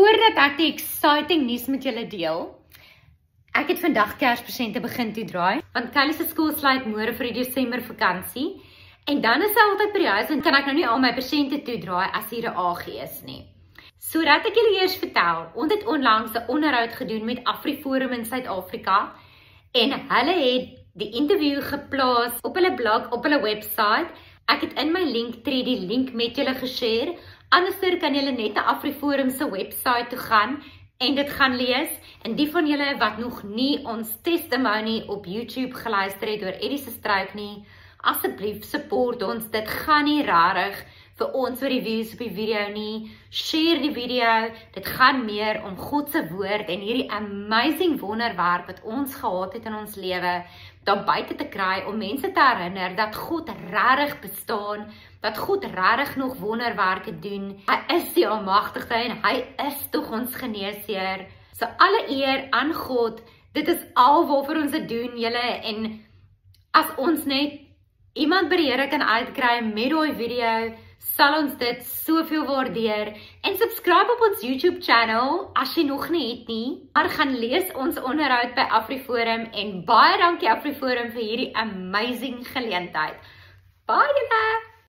Voordat ek die exciting nuus met julle deel, ek het vandag Kerspresente begin toedraai, want Kylie se skool sluit môre vir die Desember vakansie, en dan is sy altyd by die huis en kan ek nou nie al my presente toedraai as hier 'n AG is nie. Sodat ek julle eers vertel, ons het onlangs 'n onderhoud gedoen met AfriForum in Suid-Afrika en hulle het die interview geplaas op hulle blog, op hulle website. Ek het in my Linktree die link met julle geshare. Anderster kan julle net na AfriForum se website toe gaan en dit gaan lees. En die van julle wat nog nie ons testimony op YouTube geluister het oor Eddie se strook nie, asseblief support ons. Dit gaan nie rarig vir ons oor die views op die video nie. Share die video. Dit gaan meer om God se woord en hierdie amazing wonderwerk wat ons gehad het in ons lewe daar buite te kry om mense te herinner dat God regtig bestaan, dat God regtig nog wonderwerke doen. Hy is die Almagtige en hy is tog ons geneesheer. So alle eer aan God. Dit is al waarvoor ons dit doen, julle. En as ons net iemand by die Here kan uitkry met daai video, sal ons dit soveel waardeer. En subscribe op ons YouTube channel as jy nog nie het nie. Maar gaan lees ons onderhoud by AfriForum en baie dankie AfriForum vir hierdie amazing geleentheid. Bye julle!